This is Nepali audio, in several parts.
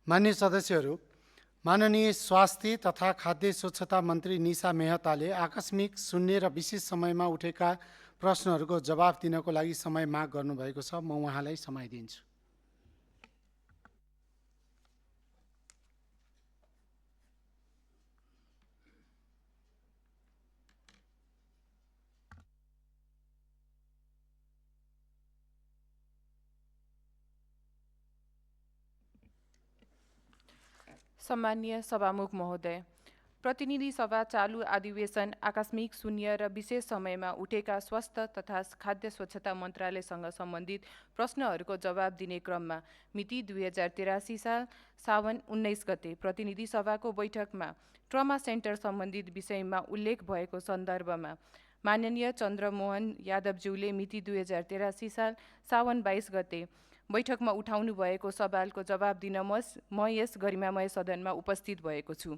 माननीय सदस्यहरू, माननीय स्वास्थ्य तथा खाद्य स्वच्छता मन्त्री निशा मेहताले आकस्मिक शून्य र विशेष समयमा उठेका प्रश्नहरूको जवाफ दिनको लागि समय माग गर्नुभएको छ। म उहाँलाई समय दिन्छु। सम्मानीय सभामुख महोदय, प्रतिनिधि सभा चालू अधिवेशन आकस्मिक शून्य र विशेष समयमा उठेका स्वास्थ्य तथा खाद्य स्वच्छता मन्त्रालयसँग सम्बन्धित प्रश्नहरूको जवाब दिने क्रममा मिति 2083 साल साउन 19 गते प्रतिनिधि सभाको बैठकमा ट्रमा सेन्टर सम्बन्धित विषयमा उल्लेख भएको सन्दर्भमा माननीय चन्द्रमोहन यादवज्यूले मिति 2083 साल साउन 22 गते बैठकमा उठाउनु भएको सवालको जवाब दिन म यस गरिमामय सदनमा उपस्थित भएको छु।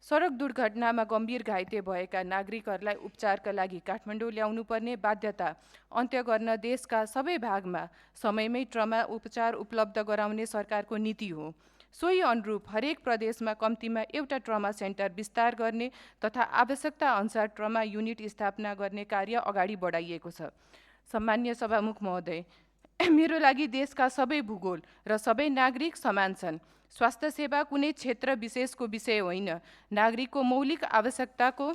सडक दुर्घटनामा गम्भीर घाइते भएका नागरिकहरूलाई उपचारका लागि काठमाडौँ ल्याउनुपर्ने बाध्यता अन्त्य गर्न देशका सबै भागमा समयमै ट्रमा उपचार उपलब्ध गराउने सरकारको नीति हो। सोही अनुरूप हरेक प्रदेशमा कम्तीमा एउटा ट्रमा सेन्टर विस्तार गर्ने तथा आवश्यकता अनुसार ट्रमा युनिट स्थापना गर्ने कार्य अगाडि बढाइएको छ। सम्मान्य सभामुख महोदय, मेरो लागि देशका सबै भूगोल र सबै नागरिक समान छन्। स्वास्थ्य सेवा कुनै क्षेत्र विशेषको विषय होइन, नागरिकको मौलिक आवश्यकताको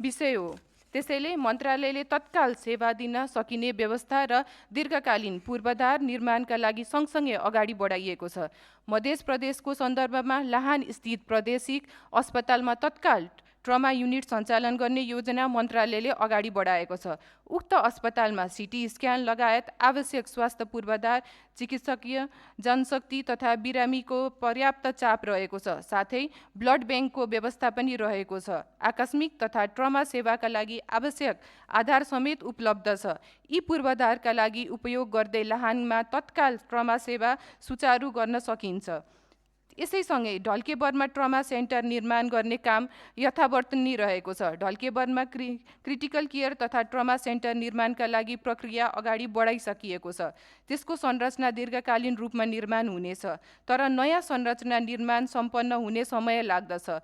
विषय हो। त्यसैले मन्त्रालयले तत्काल सेवा दिन सकिने व्यवस्था र दीर्घकालीन पूर्वाधार निर्माणका लागि सँगसँगै अगाडि बढाइएको छ। मध्य प्रदेशको सन्दर्भमा लाहान स्थित प्रादेशिक अस्पतालमा तत्काल ट्रमा युनिट सञ्चालन गर्ने योजना मन्त्रालयले अगाडि बढाएको छ। उक्त अस्पतालमा सिटी स्क्यान लगायत आवश्यक स्वास्थ्य पूर्वाधार, चिकित्सकीय जनशक्ति तथा बिरामीको पर्याप्त चाप रहेको छ। साथै ब्लड ब्याङ्कको व्यवस्था पनि रहेको छ। आकस्मिक तथा ट्रमा सेवाका लागि आवश्यक आधार समेत उपलब्ध छ। यी पूर्वाधारका लागि उपयोग गर्दै लाहानमा तत्काल ट्रमा सेवा सुचारू गर्न सकिन्छ। यसैसँगै ढल्केबरमा ट्रमा सेन्टर निर्माण गर्ने काम यथावत नै रहेको छ। ढल्केबरमा क्रिटिकल केयर तथा ट्रमा सेन्टर निर्माणका लागि प्रक्रिया अगाडि बढाइसकिएको छ। त्यसको संरचना दीर्घकालीन रूपमा निर्माण हुनेछ, तर नयाँ संरचना निर्माण सम्पन्न हुने समय लाग्दछ।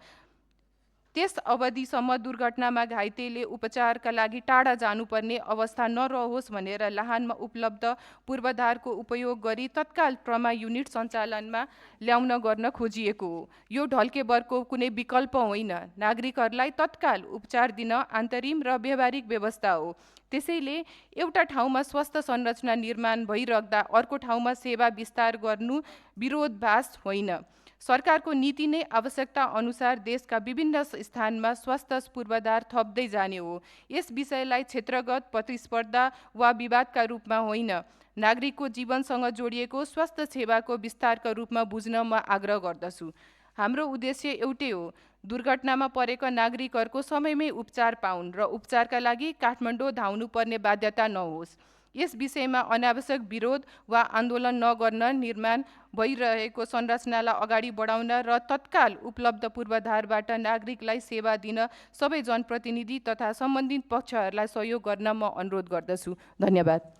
त्यस अवधिसम्म दुर्घटनामा घाइतेले उपचारका लागि टाढा जानुपर्ने अवस्था नरहोस् भनेर लाहानमा उपलब्ध पूर्वाधारको उपयोग गरी तत्काल ट्रमा युनिट सञ्चालनमा ल्याउन गर्न खोजिएको हो। यो ढल्केबरको कुनै विकल्प होइन, नागरिकहरूलाई तत्काल उपचार दिन आन्तरिम र व्यावहारिक व्यवस्था हो। त्यसैले एउटा ठाउँमा स्वास्थ्य संरचना निर्माण भइराख्दा अर्को ठाउँमा सेवा विस्तार गर्नु विरोधाभास होइन। सरकारको नीति नै आवश्यकता अनुसार देशका विभिन्न स्थानमा स्वास्थ्य पूर्वाधार थप्दै जाने हो। यस विषयलाई क्षेत्रगत प्रतिस्पर्धा वा विवादका रूपमा होइन, नागरिकको जीवनसँग जोडिएको स्वास्थ्य सेवाको विस्तारका रूपमा बुझ्न म आग्रह गर्दछु। हाम्रो उद्देश्य एउटै हो, दुर्घटनामा परेका नागरिकहरूको समयमै उपचार पाउन् र उपचारका लागि काठमाडौँ धाउनुपर्ने बाध्यता नहोस्। यस विषयमा अनावश्यक विरोध वा आन्दोलन नगर्न निर्माण भइरहेको संरचनालाई अगाडि बढाउन र तत्काल उपलब्ध पूर्वाधारबाट नागरिकलाई सेवा दिन सबै जनप्रतिनिधि तथा सम्बन्धित पक्षहरूलाई सहयोग गर्न म अनुरोध गर्दछु। धन्यवाद।